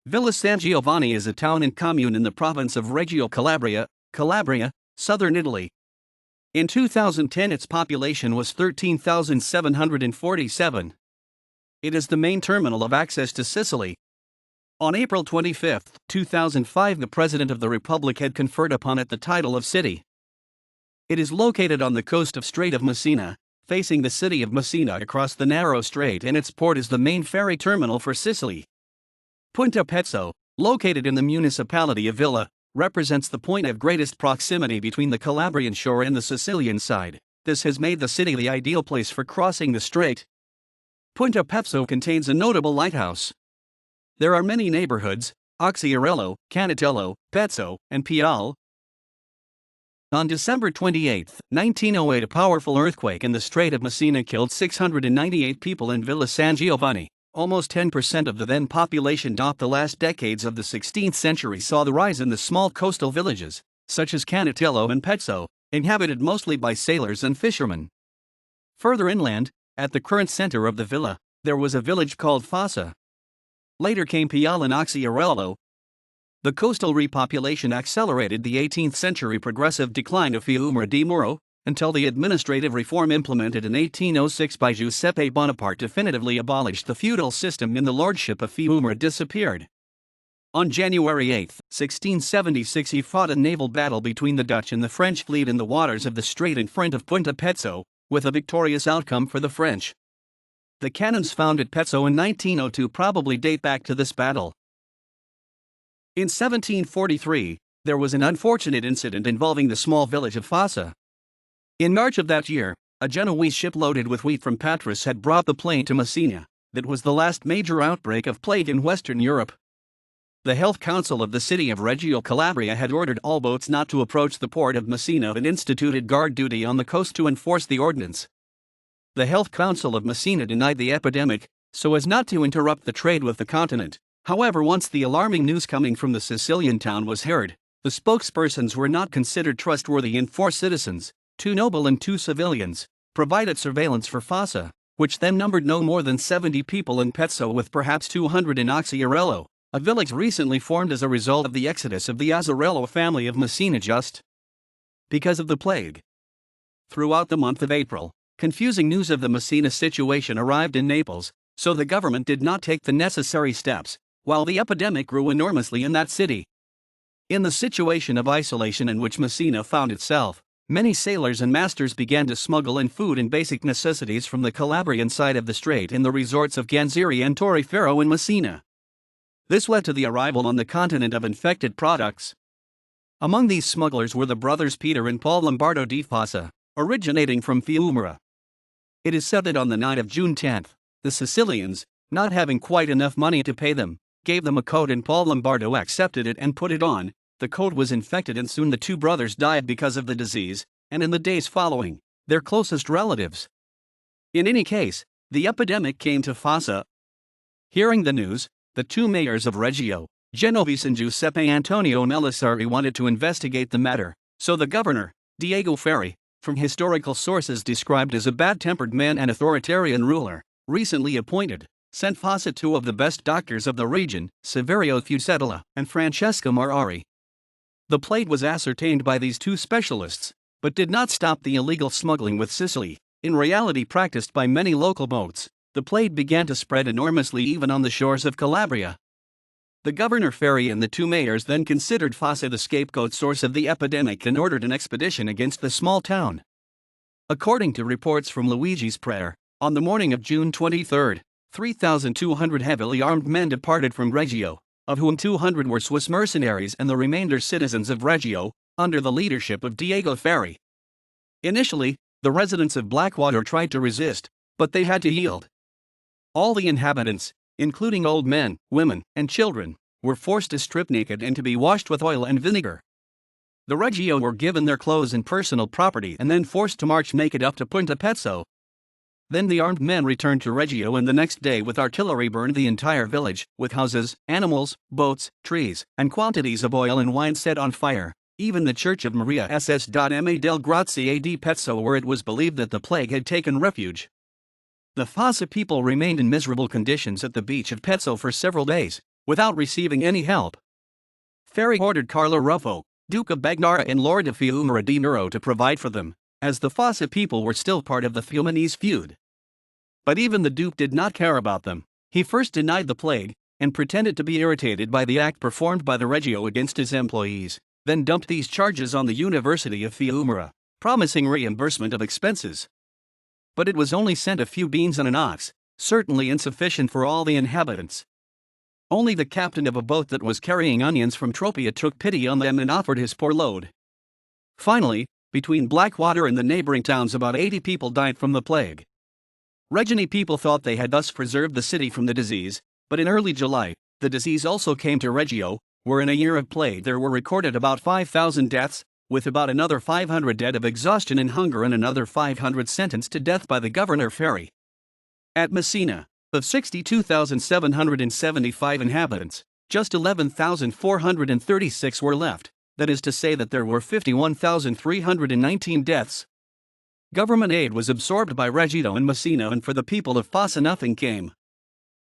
Villa San Giovanni is a town and commune in the province of Reggio Calabria, Calabria, southern Italy. In 2010 its population was 13,747. It is the main terminal of access to Sicily. On April 25, 2005 the President of the Republic had conferred upon it the title of city. It is located on the coast of Strait of Messina, facing the city of Messina across the narrow strait, and its port is the main ferry terminal for Sicily. Punta Pezzo, located in the municipality of Villa, represents the point of greatest proximity between the Calabrian shore and the Sicilian side. This has made the city the ideal place for crossing the strait. Punta Pezzo contains a notable lighthouse. There are many neighborhoods: Oxiarello, Canatello, Pezzo, and Piale. On December 28, 1908, a powerful earthquake in the Strait of Messina killed 698 people in Villa San Giovanni. Almost 10% of the then population. The last decades of the 16th century saw the rise in the small coastal villages, such as Canatello and Pezzo, inhabited mostly by sailors and fishermen. Further inland, at the current center of the villa, there was a village called Fossa. Later came Piale and Oxiarello. The coastal repopulation accelerated the 18th century progressive decline of Fiumara di Muro, until the administrative reform implemented in 1806 by Giuseppe Bonaparte definitively abolished the feudal system and the lordship of Fiumara disappeared. On January 8, 1676 he fought a naval battle between the Dutch and the French fleet in the waters of the strait in front of Punta Pezzo, with a victorious outcome for the French. The cannons found at Pezzo in 1902 probably date back to this battle. In 1743, there was an unfortunate incident involving the small village of Fossa. In March of that year, a Genoese ship loaded with wheat from Patras had brought the plague to Messina. That was the last major outbreak of plague in Western Europe. The Health Council of the city of Reggio Calabria had ordered all boats not to approach the port of Messina and instituted guard duty on the coast to enforce the ordinance. The Health Council of Messina denied the epidemic, so as not to interrupt the trade with the continent. However, once the alarming news coming from the Sicilian town was heard, the spokespersons were not considered trustworthy, and 4 citizens, 2 noble and 2 civilians, provided surveillance for Fossa, which then numbered no more than 70 people, in Pezzo with perhaps 200 in Oxiarello, a village recently formed as a result of the exodus of the Azzarello family of Messina just because of the plague. Throughout the month of April, confusing news of the Messina situation arrived in Naples, so the government did not take the necessary steps, while the epidemic grew enormously in that city. In the situation of isolation in which Messina found itself, many sailors and masters began to smuggle in food and basic necessities from the Calabrian side of the strait in the resorts of Ganziri and Torrefero in Messina. This led to the arrival on the continent of infected products. Among these smugglers were the brothers Peter and Paul Lombardo di Fossa, originating from Fiumara. It is said that on the night of June 10, the Sicilians, not having quite enough money to pay them, gave them a coat, and Paul Lombardo accepted it and put it on. The coat was infected, and soon the 2 brothers died because of the disease, and in the days following, their closest relatives. In any case, the epidemic came to Fossa. Hearing the news, the 2 mayors of Reggio, Genovese and Giuseppe Antonio Melisari, wanted to investigate the matter, so the governor, Diego Ferri, from historical sources described as a bad-tempered man and authoritarian ruler, recently appointed, sent Fossa 2 of the best doctors of the region, Saverio Fucettola and Francesco Marari. The plague was ascertained by these 2 specialists, but did not stop the illegal smuggling with Sicily, in reality practiced by many local boats. The plague began to spread enormously even on the shores of Calabria. The governor Ferri and the 2 mayors then considered Fossa the scapegoat source of the epidemic and ordered an expedition against the small town. According to reports from Luigi's Prayer, on the morning of June 23, 3,200 heavily armed men departed from Reggio, of whom 200 were Swiss mercenaries and the remainder citizens of Reggio, under the leadership of Diego Ferri. Initially, the residents of Blackwater tried to resist, but they had to yield. All the inhabitants, including old men, women, and children, were forced to strip naked and to be washed with oil and vinegar. The Reggio were given their clothes and personal property and then forced to march naked up to Punta Pezzo. Then the armed men returned to Reggio, and the next day with artillery burned the entire village, with houses, animals, boats, trees, and quantities of oil and wine set on fire. Even the church of Maria SS.Ma del Grazie di Pezzo, where it was believed that the plague had taken refuge. The Fossa people remained in miserable conditions at the beach of Pezzo for several days, without receiving any help. Ferry ordered Carlo Ruffo, Duke of Bagnara and Lord of Fiumara di Nero to provide for them, as the Fossa people were still part of the Fiumanese feud. But even the Duke did not care about them. He first denied the plague, and pretended to be irritated by the act performed by the Reggio against his employees, then dumped these charges on the University of Fiumara, promising reimbursement of expenses. But it was only sent a few beans and an ox, certainly insufficient for all the inhabitants. Only the captain of a boat that was carrying onions from Tropea took pity on them and offered his poor load. Finally, between Blackwater and the neighboring towns, about 80 people died from the plague. Reggiani people thought they had thus preserved the city from the disease, but in early July, the disease also came to Reggio, where in a year of plague there were recorded about 5,000 deaths, with about another 500 dead of exhaustion and hunger and another 500 sentenced to death by the governor Ferry. At Messina, of 62,775 inhabitants, just 11,436 were left, that is to say that there were 51,319 deaths. Government aid was absorbed by Reggio and Messina, and for the people of Fossa nothing came.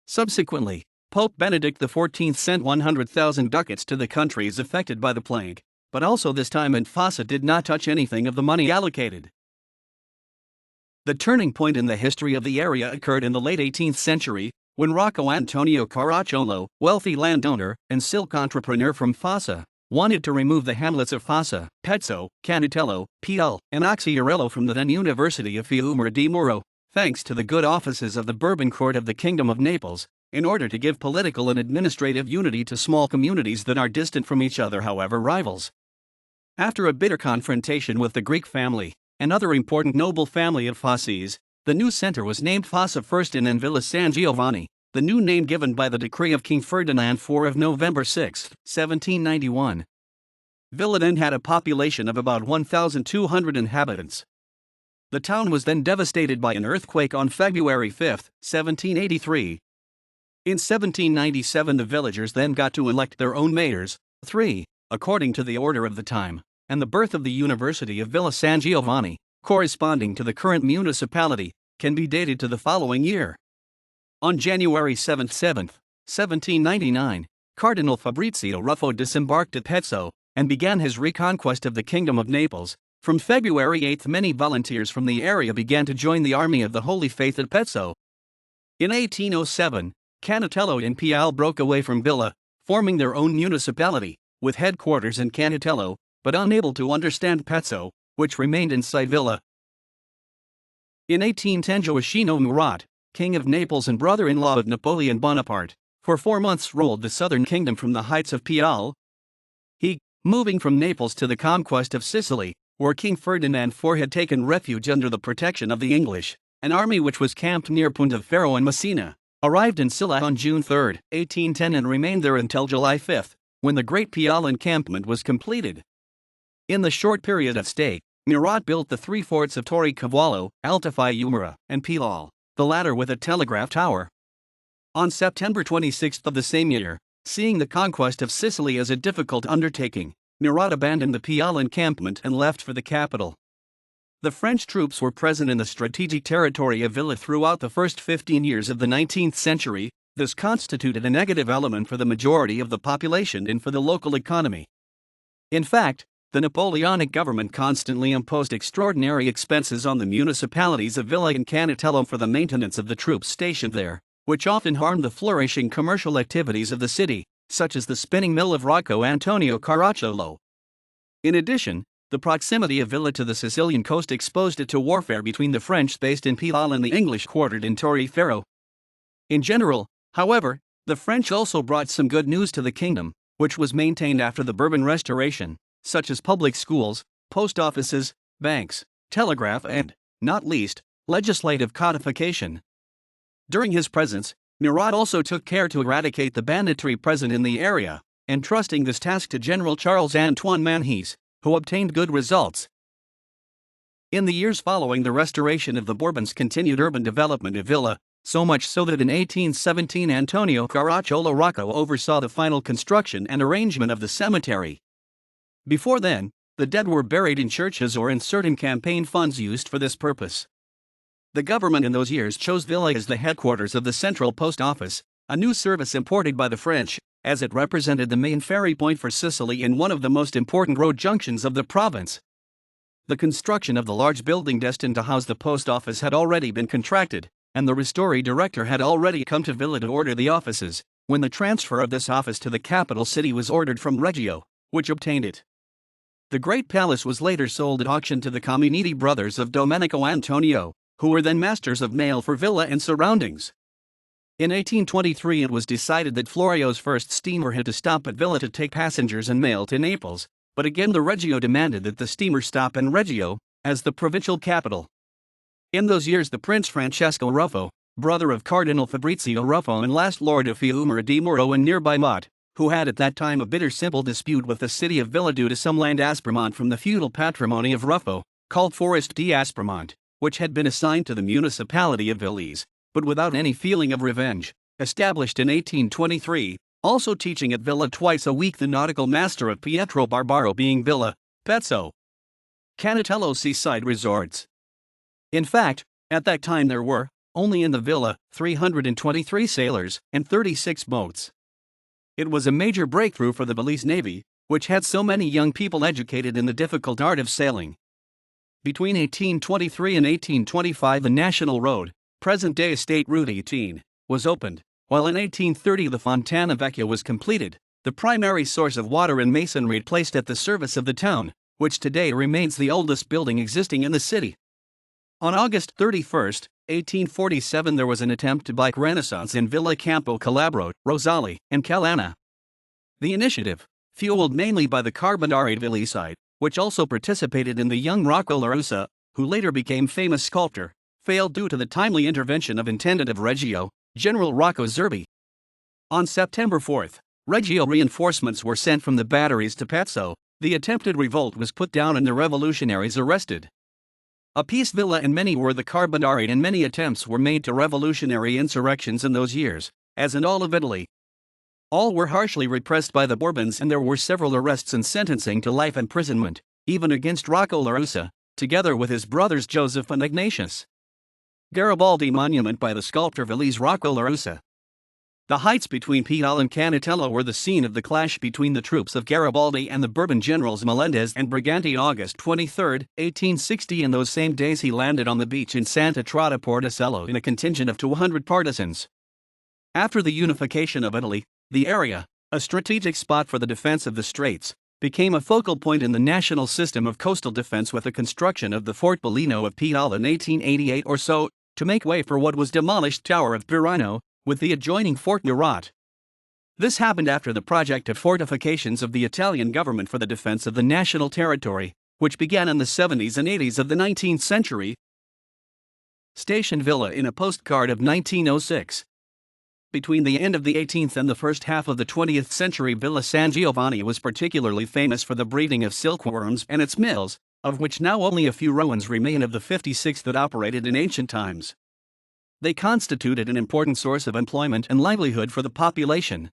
Subsequently, Pope Benedict XIV sent 100,000 ducats to the countries affected by the plague, but also this time in Fossa did not touch anything of the money allocated. The turning point in the history of the area occurred in the late 18th century, when Rocco Antonio Caracciolo, wealthy landowner and silk entrepreneur from Fossa, wanted to remove the hamlets of Fossa, Pezzo, Canatello, Pial, and Occhiarello from the then University of Fiumara di Muro, thanks to the good offices of the Bourbon court of the Kingdom of Naples, in order to give political and administrative unity to small communities that are distant from each other, however rivals. After a bitter confrontation with the Greek family, another important noble family of Fossese, the new center was named Fossa first and then Villa San Giovanni, the new name given by the decree of King Ferdinand IV of November 6, 1791. Villa then had a population of about 1,200 inhabitants. The town was then devastated by an earthquake on February 5, 1783. In 1797 the villagers then got to elect their own mayors, 3, according to the order of the time, and the birth of the University of Villa San Giovanni, corresponding to the current municipality, can be dated to the following year. On January 7, 1799, Cardinal Fabrizio Ruffo disembarked at Pezzo and began his reconquest of the Kingdom of Naples. From February 8 many volunteers from the area began to join the Army of the Holy Faith at Pezzo. In 1807, Canatello and Pial broke away from Villa, forming their own municipality, with headquarters in Canatello, but unable to understand Pezzo, which remained inside Villa. In 1810 Gioacchino Murat, King of Naples and brother-in-law of Napoleon Bonaparte, for 4 months ruled the southern kingdom from the heights of Pial. He, moving from Naples to the conquest of Sicily, where King Ferdinand IV had taken refuge under the protection of the English, an army which was camped near Ponteferro and Messina, arrived in Silla on June 3, 1810 and remained there until July 5, when the Great Pial encampment was completed. In the short period of stay, Murat built the 3 forts of Torre Cavallo, Alta Fiumara, and Pial, the latter with a telegraph tower. On September 26 of the same year, seeing the conquest of Sicily as a difficult undertaking, Murat abandoned the Pial encampment and left for the capital. The French troops were present in the strategic territory of Villa throughout the first 15 years of the 19th century. This constituted a negative element for the majority of the population and for the local economy. In fact, the Napoleonic government constantly imposed extraordinary expenses on the municipalities of Villa and Canatello for the maintenance of the troops stationed there, which often harmed the flourishing commercial activities of the city, such as the spinning mill of Rocco Antonio Caracciolo. In addition, the proximity of Villa to the Sicilian coast exposed it to warfare between the French based in Pial and the English quartered in Torre. In general, however, the French also brought some good news to the kingdom, which was maintained after the Bourbon Restoration, such as public schools, post offices, banks, telegraph and, not least, legislative codification. During his presence, Murat also took care to eradicate the banditry present in the area, entrusting this task to General Charles-Antoine Manhis, who obtained good results. In the years following the restoration of the Bourbons continued urban development of Villa, so much so that in 1817 Antonio Caracciolo Rocco oversaw the final construction and arrangement of the cemetery. Before then, the dead were buried in churches or in certain campaign funds used for this purpose. The government in those years chose Villa as the headquarters of the Central Post Office, a new service imported by the French, as it represented the main ferry point for Sicily and one of the most important road junctions of the province. The construction of the large building destined to house the post office had already been contracted, and the Ristori director had already come to Villa to order the offices, when the transfer of this office to the capital city was ordered from Reggio, which obtained it. The great palace was later sold at auction to the Comuniti brothers of Domenico Antonio, who were then masters of mail for Villa and surroundings. In 1823 it was decided that Florio's first steamer had to stop at Villa to take passengers and mail to Naples, but again the Reggio demanded that the steamer stop in Reggio, as the provincial capital. In those years the Prince Francesco Ruffo, brother of Cardinal Fabrizio Ruffo and last Lord of Fiumara di Muro in nearby Mott, who had at that time a bitter civil dispute with the city of Villa due to some land aspremont from the feudal patrimony of Ruffo, called Forest di Aspremont, which had been assigned to the municipality of Villese, but without any feeling of revenge, established in 1823, also teaching at Villa twice a week, the nautical master of Pietro Barbaro being Villa, Pezzo, Canatello seaside resorts. In fact, at that time there were, only in the Villa, 323 sailors and 36 boats. It was a major breakthrough for the Villese Navy, which had so many young people educated in the difficult art of sailing. Between 1823 and 1825 the National Road, present-day State Route 18, was opened, while in 1830 the Fontana Vecchia was completed, the primary source of water and masonry placed at the service of the town, which today remains the oldest building existing in the city. On August 31, 1847 there was an attempt to bike Renaissance in Villa Campo Calabro, Rosali, and Calana. The initiative, fueled mainly by the Carbonari Villeside, which also participated in the young Rocco Larusa, who later became famous sculptor, failed due to the timely intervention of Intendant of Reggio, General Rocco Zerbi. On September 4, Reggio reinforcements were sent from the batteries to Pezzo, the attempted revolt was put down and the revolutionaries arrested. A peace villa and many were the Carbonari, and many attempts were made to revolutionary insurrections in those years, as in all of Italy. All were harshly repressed by the Bourbons and there were several arrests and sentencing to life imprisonment, even against Rocco Larusa, together with his brothers Joseph and Ignatius. Garibaldi monument by the sculptor Villese Rocco Larusa. The heights between Piedal and Canatello were the scene of the clash between the troops of Garibaldi and the Bourbon generals Melendez and Briganti. August 23, 1860. In those same days he landed on the beach in Santa Trota Porticello in a contingent of 200 partisans. After the unification of Italy, the area, a strategic spot for the defense of the straits, became a focal point in the national system of coastal defense with the construction of the Fort Bellino of Piedal in 1888 or so, to make way for what was demolished Tower of Pirano, with the adjoining Fort Murat. This happened after the project of fortifications of the Italian government for the defense of the national territory, which began in the 70s and 80s of the 19th century. Station Villa in a postcard of 1906. Between the end of the 18th and the first half of the 20th century, Villa San Giovanni was particularly famous for the breeding of silkworms and its mills, of which now only a few ruins remain of the 56 that operated in ancient times. They constituted an important source of employment and livelihood for the population.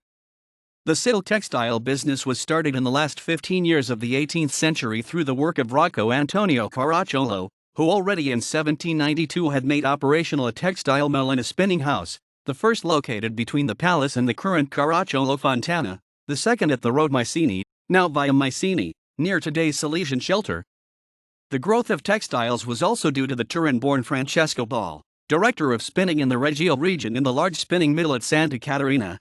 The silk textile business was started in the last 15 years of the 18th century through the work of Rocco Antonio Caracciolo, who already in 1792 had made operational a textile mill and a spinning house, the first located between the palace and the current Caracciolo Fontana, the second at the road Mycenae, now Via Mycenae, near today's Silesian shelter. The growth of textiles was also due to the Turin-born Francesco Ball, director of spinning in the Reggio region, in the large spinning mill at Santa Caterina.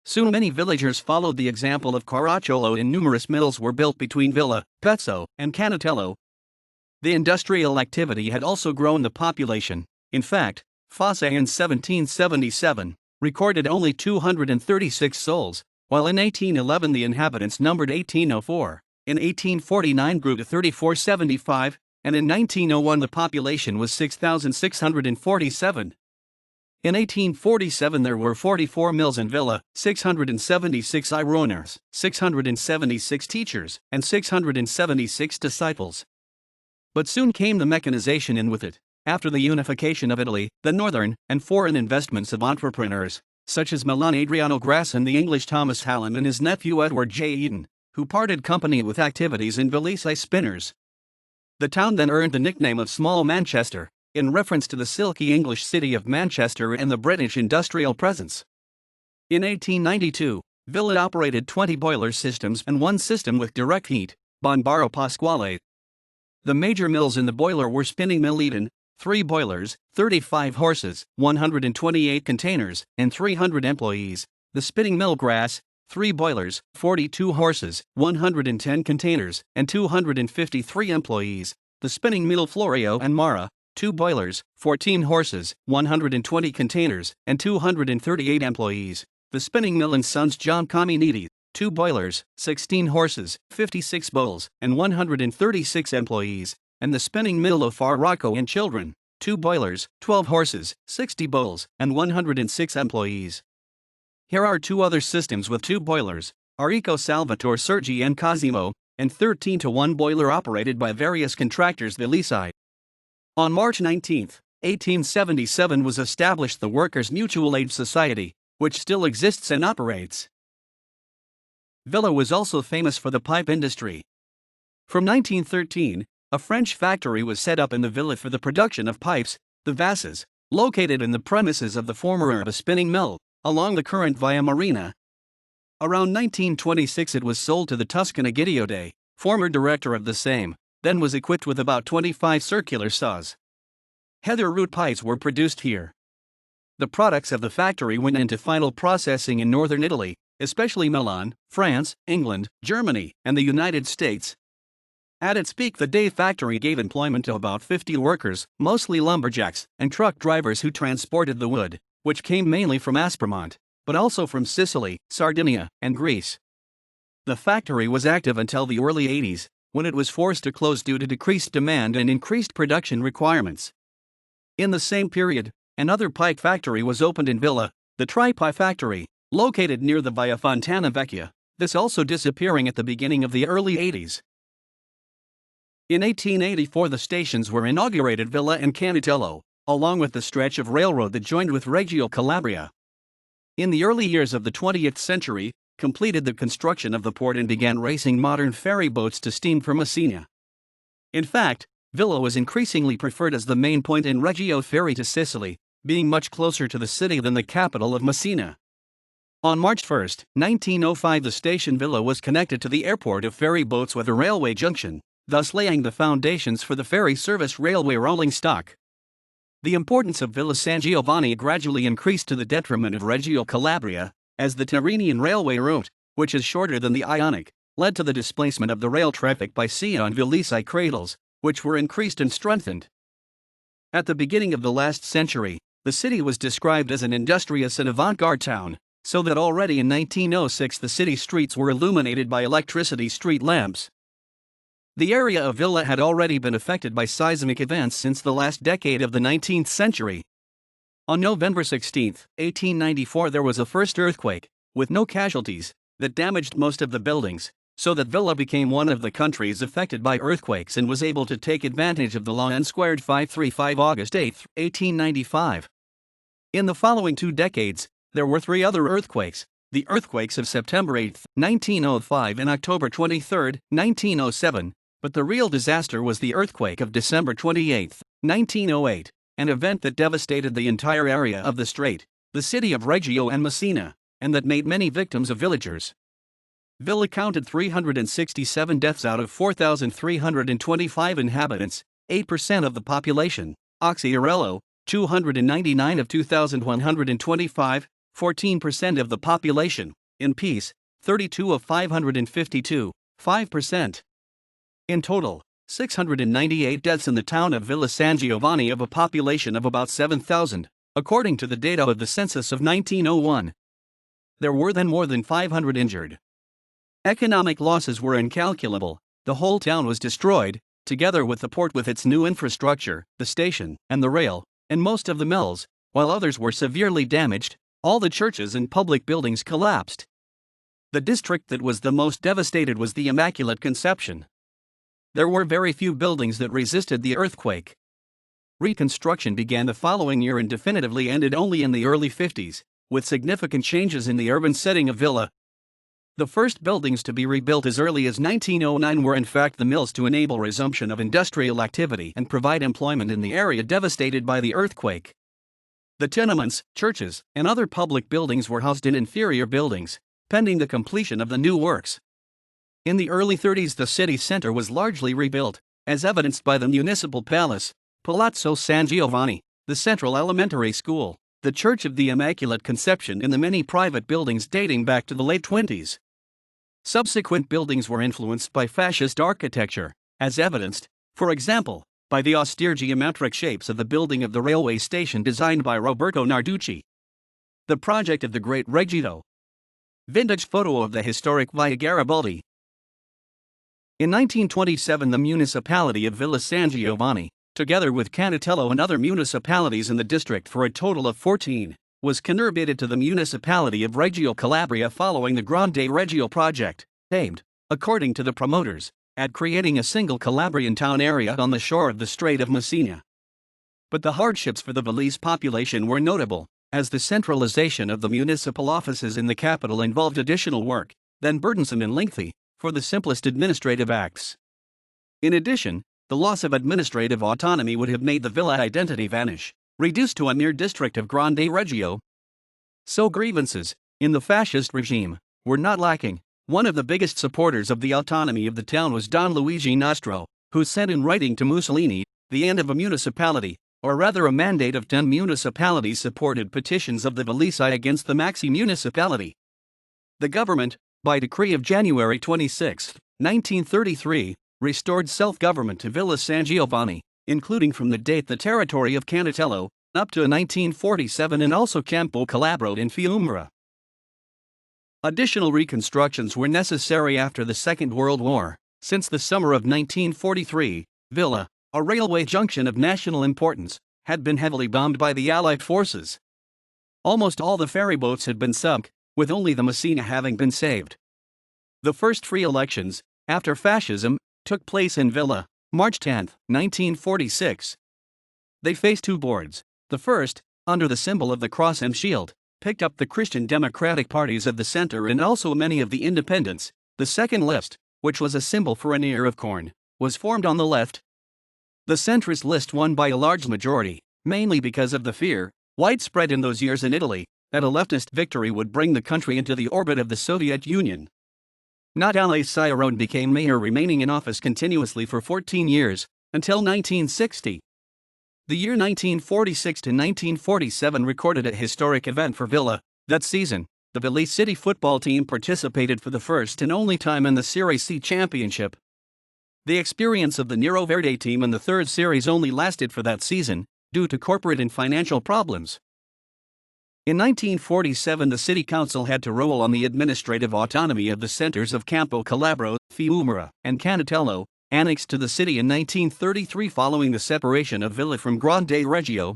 Soon many villagers followed the example of Caracciolo and numerous mills were built between Villa, Pezzo, and Canatello. The industrial activity had also grown the population. In fact, Fosse in 1777 recorded only 236 souls, while in 1811 the inhabitants numbered 1804, in 1849 grew to 3475, and in 1901 the population was 6,647. In 1847 there were 44 mills in Villa, 676 ironers, 676 teachers, and 676 disciples. But soon came the mechanization, and with it, after the unification of Italy, the northern and foreign investments of entrepreneurs, such as Milan Adriano Grass and the English Thomas Hallam and his nephew Edward J. Eden, who parted company with activities in Villese spinners. The town then earned the nickname of Small Manchester, in reference to the silky English city of Manchester and the British industrial presence. In 1892, Villa operated 20 boiler systems and one system with direct heat, Bombaro Pasquale. The major mills in the boiler were Spinning Mill Eden, 3 boilers, 35 horses, 128 containers, and 300 employees. The Spinning Mill Grass, 3 boilers, 42 horses, 110 containers, and 253 employees. The Spinning Mill Florio and Mara, 2 boilers, 14 horses, 120 containers, and 238 employees. The Spinning Mill and Sons John Caminiti, 2 boilers, 16 horses, 56 bowls, and 136 employees. And the Spinning Mill of Far Rocco and Children, 2 boilers, 12 horses, 60 bowls, and 106 employees. Here are 2 other systems with 2 boilers, Arico Salvatore Sergi and Cosimo, and 13-to-1 boiler operated by various contractors Villiside. On March 19, 1877 was established the Workers' Mutual Aid Society, which still exists and operates. Villa was also famous for the pipe industry. From 1913, a French factory was set up in the villa for the production of pipes, the Vasses, located in the premises of the former Erba spinning mill, along the current Via Marina. Around 1926 it was sold to the Tuscan Egidio, former director of the same, then was equipped with about 25 circular saws. Heather root pipes were produced here. The products of the factory went into final processing in northern Italy, especially Milan, France, England, Germany, and the United States. At its peak, the Day factory gave employment to about 50 workers, mostly lumberjacks and truck drivers who transported the wood, which came mainly from Aspromonte, but also from Sicily, Sardinia, and Greece. The factory was active until the early 80s, when it was forced to close due to decreased demand and increased production requirements. In the same period, another pipe factory was opened in Villa, the Tri-Pie factory, located near the Via Fontana Vecchia, this also disappearing at the beginning of the early 80s. In 1884 the stations were inaugurated Villa and Canitello, along with the stretch of railroad that joined with Reggio Calabria. In the early years of the 20th century, completed the construction of the port and began racing modern ferry boats to steam for Messina. In fact, Villa was increasingly preferred as the main point in Reggio ferry to Sicily, being much closer to the city than the capital of Messina. On March 1, 1905 the station Villa was connected to the airport of ferry boats with a railway junction, thus laying the foundations for the ferry service railway rolling stock. The importance of Villa San Giovanni gradually increased to the detriment of Reggio Calabria, as the Tyrrhenian railway route, which is shorter than the Ionic, led to the displacement of the rail traffic by sea on Villisai cradles, which were increased and strengthened. At the beginning of the last century, the city was described as an industrious and avant-garde town, so that already in 1906 the city streets were illuminated by electricity street lamps. The area of Villa had already been affected by seismic events since the last decade of the 19th century. On November 16, 1894 there was a first earthquake, with no casualties, that damaged most of the buildings, so that Villa became one of the countries affected by earthquakes and was able to take advantage of the law N-squared 535 August 8, 1895. In the following 2 decades, there were 3 other earthquakes, the earthquakes of September 8, 1905 and October 23, 1907, but the real disaster was the earthquake of December 28, 1908, an event that devastated the entire area of the strait, the city of Reggio and Messina, and that made many victims of villagers. Villa counted 367 deaths out of 4,325 inhabitants, 8% of the population. Oxiarello, 299 of 2,125, 14% of the population. In peace, 32 of 552, 5%. In total, 698 deaths in the town of Villa San Giovanni of a population of about 7,000, according to the data of the census of 1901. There were then more than 500 injured. Economic losses were incalculable. The whole town was destroyed, together with the port with its new infrastructure, the station, and the rail, and most of the mills, while others were severely damaged. All the churches and public buildings collapsed. The district that was the most devastated was the Immaculate Conception. There were very few buildings that resisted the earthquake. Reconstruction began the following year and definitively ended only in the early 50s, with significant changes in the urban setting of Villa. The first buildings to be rebuilt as early as 1909 were in fact the mills to enable resumption of industrial activity and provide employment in the area devastated by the earthquake. The tenements, churches, and other public buildings were housed in inferior buildings, pending the completion of the new works. In the early 30s, the city center was largely rebuilt, as evidenced by the municipal palace, Palazzo San Giovanni, the central elementary school, the Church of the Immaculate Conception, and the many private buildings dating back to the late 20s. Subsequent buildings were influenced by fascist architecture, as evidenced, for example, by the austere geometric shapes of the building of the railway station designed by Roberto Narducci. The project of the Great Reggio. Vintage photo of the historic Via Garibaldi. In 1927, the municipality of Villa San Giovanni, together with Canatello and other municipalities in the district for a total of 14, was conurbated to the municipality of Reggio Calabria following the Grand Reggio project, aimed, according to the promoters, at creating a single Calabrian town area on the shore of the Strait of Messina. But the hardships for the Villese population were notable, as the centralization of the municipal offices in the capital involved additional work, then burdensome and lengthy, for the simplest administrative acts. In addition, the loss of administrative autonomy would have made the villa identity vanish, reduced to a mere district of Grand Reggio. So grievances, in the fascist regime, were not lacking. One of the biggest supporters of the autonomy of the town was Don Luigi Nostro, who sent in writing to Mussolini the end of a municipality, or rather a mandate of 10 municipalities supported petitions of the Villese against the Maxi municipality. The government, by decree of January 26, 1933, restored self-government to Villa San Giovanni, including from the date the territory of Canatello, up to 1947, and also Campo Calabro in Fiumara. Additional reconstructions were necessary after the Second World War. Since the summer of 1943, Villa, a railway junction of national importance, had been heavily bombed by the Allied forces. Almost all the ferryboats had been sunk, with only the Messina having been saved. The first free elections, after fascism, took place in Villa, March 10, 1946. They faced two boards. The first, under the symbol of the cross and shield, picked up the Christian democratic parties of the center and also many of the independents. The second list, which was a symbol for an ear of corn, was formed on the left. The centrist list won by a large majority, mainly because of the fear, widespread in those years in Italy, that a leftist victory would bring the country into the orbit of the Soviet Union. Napoleonic Ciarone became mayor, remaining in office continuously for 14 years, until 1960. The year 1946 to 1947 recorded a historic event for Villa. That season, the Villese City football team participated for the first and only time in the Serie C championship. The experience of the Nero Verde team in the third series only lasted for that season, due to corporate and financial problems. In 1947, the city council had to rule on the administrative autonomy of the centers of Campo Calabro, Fiumara, and Canatello, annexed to the city in 1933 following the separation of Villa from Grand Reggio.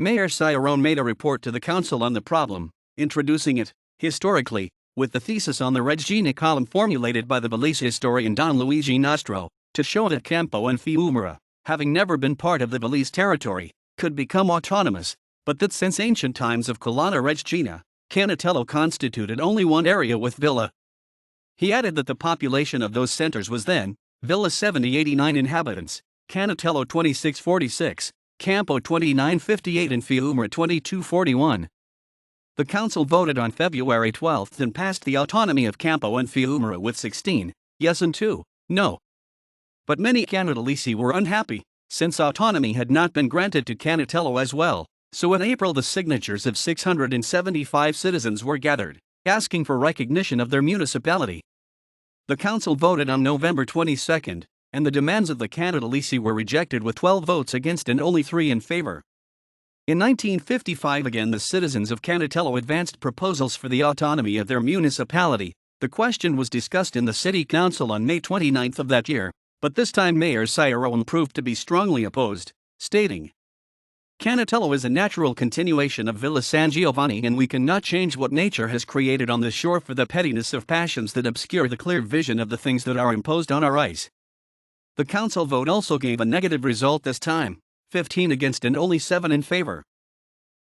Mayor Ciarone made a report to the council on the problem, introducing it, historically, with the thesis on the Regina column formulated by the Villese historian Don Luigi Nostro, to show that Campo and Fiumara, having never been part of the Villese territory, could become autonomous, but that since ancient times of Colonna Regina, Canatello constituted only one area with Villa. He added that the population of those centers was then, Villa 7089 inhabitants, Canatello 2646, Campo 2958 and Fiumara 2241. The council voted on February 12 and passed the autonomy of Campo and Fiumara with 16 yes and 2 no. But many Canatelesi were unhappy, since autonomy had not been granted to Canatello as well. So in April, the signatures of 675 citizens were gathered, asking for recognition of their municipality. The council voted on November 22, and the demands of the Canatelesi were rejected with 12 votes against and only 3 in favor. In 1955, again, the citizens of Canatello advanced proposals for the autonomy of their municipality. The question was discussed in the city council on May 29 of that year, but this time Mayor Ciarone proved to be strongly opposed, stating, "Canatello is a natural continuation of Villa San Giovanni, and we cannot change what nature has created on the shore for the pettiness of passions that obscure the clear vision of the things that are imposed on our eyes." The council vote also gave a negative result this time, 15 against and only 7 in favor.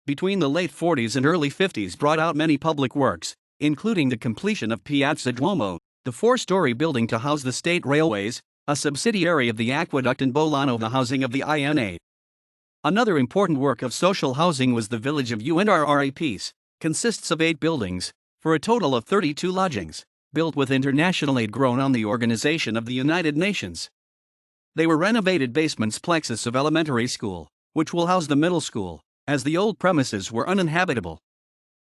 Between the late 40s and early 50s brought out many public works, including the completion of Piazza Duomo, the 4-story building to house the state railways, a subsidiary of the aqueduct, in Bolano, the housing of the INA. Another important work of social housing was the village of UNRRA Peace, consists of 8 buildings, for a total of 32 lodgings, built with international aid grown on the Organization of the United Nations. They were renovated basements plexus of elementary school, which will house the middle school, as the old premises were uninhabitable.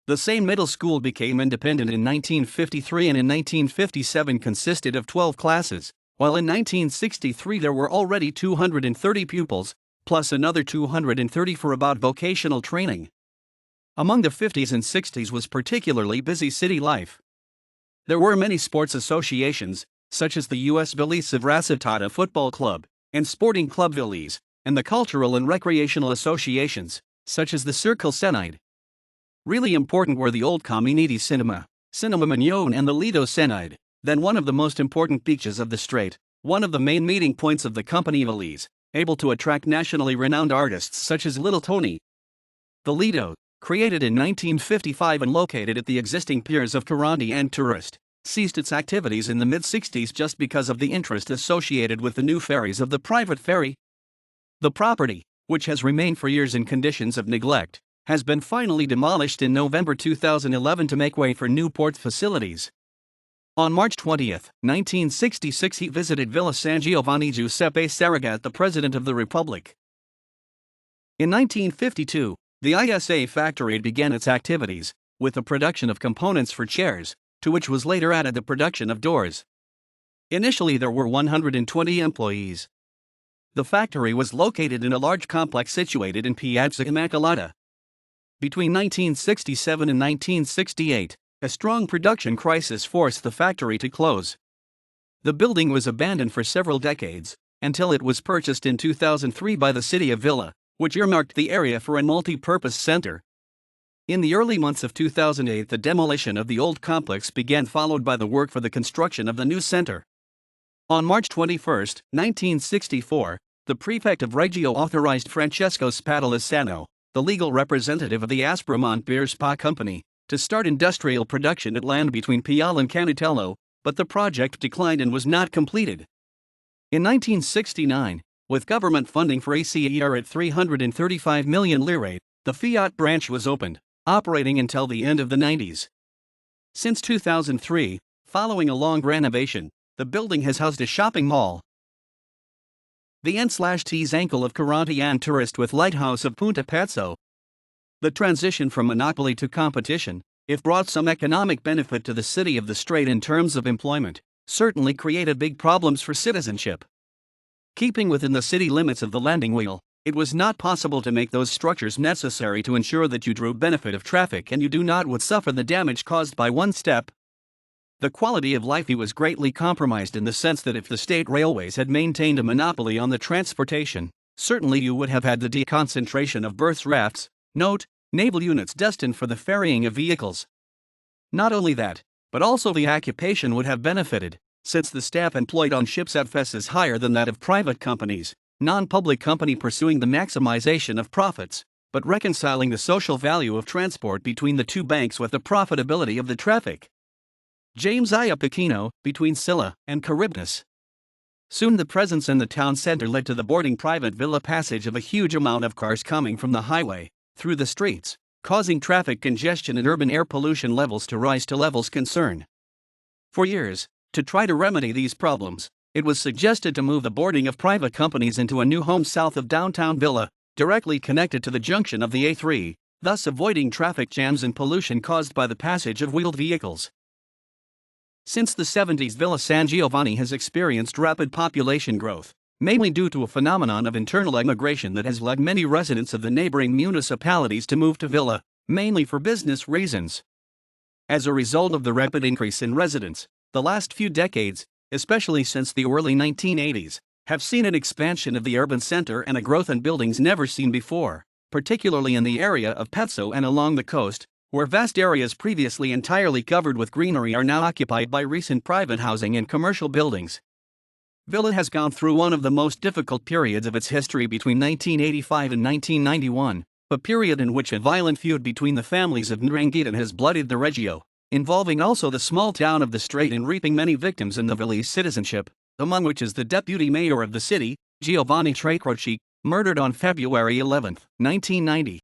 The same middle school became independent in 1953 and in 1957 consisted of 12 classes, while in 1963 there were already 230 pupils, plus another 230 for about vocational training. Among the 50s and 60s was particularly busy city life. There were many sports associations, such as the U.S. Villa San Football Club and Sporting Club Villis, and the cultural and recreational associations, such as the Circle Senide. Really important were the old Community Cinema, Cinema Mignon and the Lido Senide, then one of the most important beaches of the strait, one of the main meeting points of the company Villis, able to attract nationally renowned artists such as Little Tony. The Lido, created in 1955 and located at the existing piers of Caranti and Tourist, ceased its activities in the mid-60s just because of the interest associated with the new ferries of the private ferry. The property, which has remained for years in conditions of neglect, has been finally demolished in November 2011 to make way for new port facilities. On March 20, 1966 he visited Villa San Giovanni. Giuseppe Saragat, the President of the Republic. In 1952, the ISA factory began its activities, with the production of components for chairs, to which was later added the production of doors. Initially there were 120 employees. The factory was located in a large complex situated in Piazza Immacolata. Between 1967 and 1968, a strong production crisis forced the factory to close. The building was abandoned for several decades, until it was purchased in 2003 by the city of Villa, which earmarked the area for a multi-purpose center. In the early months of 2008, the demolition of the old complex began, followed by the work for the construction of the new center. On March 21, 1964, the prefect of Reggio authorized Francesco Spadalissano, the legal representative of the Aspromont Beer Spa Company, to start industrial production at land between Piale and Canitello, but the project declined and was not completed. In 1969, with government funding for ACER at 335 million lire, the Fiat branch was opened, operating until the end of the 90s. Since 2003, following a long renovation, the building has housed a shopping mall. The N/T's ankle of Caranti and Tourist with Lighthouse of Punta Pezzo. The transition from monopoly to competition, if brought some economic benefit to the city of the strait in terms of employment, certainly created big problems for citizenship. Keeping within the city limits of the landing wheel, it was not possible to make those structures necessary to ensure that you drew benefit of traffic and you do not would suffer the damage caused by one step. The quality of life was greatly compromised in the sense that if the state railways had maintained a monopoly on the transportation, certainly you would have had the deconcentration of berths rafts, note, naval units destined for the ferrying of vehicles. Not only that, but also the occupation would have benefited, since the staff employed on ships FS is higher than that of private companies, non-public company pursuing the maximization of profits, but reconciling the social value of transport between the two banks with the profitability of the traffic. James I. Pechino, between Scylla and Charybdis. Soon the presence in the town center led to the boarding private villa passage of a huge amount of cars coming from the highway, through the streets, causing traffic congestion and urban air pollution levels to rise to levels concern. For years, to try to remedy these problems, it was suggested to move the boarding of private companies into a new home south of downtown Villa, directly connected to the junction of the A3, thus avoiding traffic jams and pollution caused by the passage of wheeled vehicles. Since the 70s, Villa San Giovanni has experienced rapid population growth, mainly due to a phenomenon of internal immigration that has led many residents of the neighboring municipalities to move to Villa, mainly for business reasons. As a result of the rapid increase in residents, the last few decades, especially since the early 1980s, have seen an expansion of the urban center and a growth in buildings never seen before, particularly in the area of Pezzo and along the coast, where vast areas previously entirely covered with greenery are now occupied by recent private housing and commercial buildings. Villa has gone through one of the most difficult periods of its history between 1985 and 1991, a period in which a violent feud between the families of Ndrangheta has bloodied the Reggio, involving also the small town of the strait and reaping many victims in the Villese citizenship, among which is the deputy mayor of the city, Giovanni Trecroci, murdered on February 11, 1990.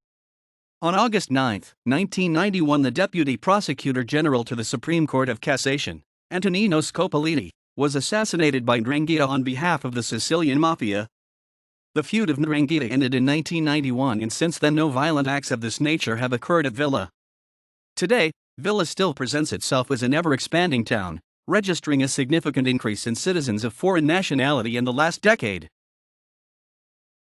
On August 9, 1991, the Deputy Prosecutor General to the Supreme Court of Cassation, Antonino Scopoliti, was assassinated by 'Ndrangheta on behalf of the Sicilian Mafia. The feud of 'Ndrangheta ended in 1991, and since then no violent acts of this nature have occurred at Villa. Today, Villa still presents itself as an ever-expanding town, registering a significant increase in citizens of foreign nationality in the last decade.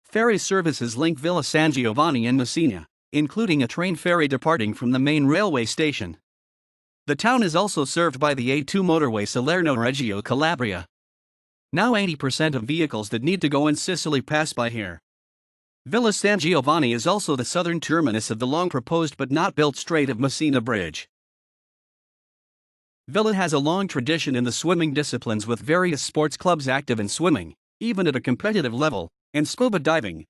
Ferry services link Villa San Giovanni and Messina, including a train ferry departing from the main railway station. The town is also served by the A2 motorway Salerno-Reggio Calabria. Now 80% of vehicles that need to go in Sicily pass by here. Villa San Giovanni is also the southern terminus of the long-proposed but not built Strait of Messina Bridge. Villa has a long tradition in the swimming disciplines, with various sports clubs active in swimming, even at a competitive level, and scuba diving.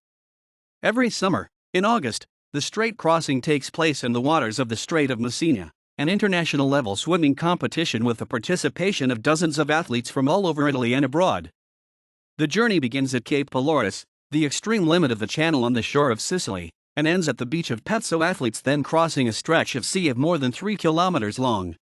Every summer, in August, the strait crossing takes place in the waters of the Strait of Messina, an international-level swimming competition with the participation of dozens of athletes from all over Italy and abroad. The journey begins at Cape Pelorus, the extreme limit of the channel on the shore of Sicily, and ends at the beach of Pezzo. Athletes then crossing a stretch of sea of more than 3 kilometers long.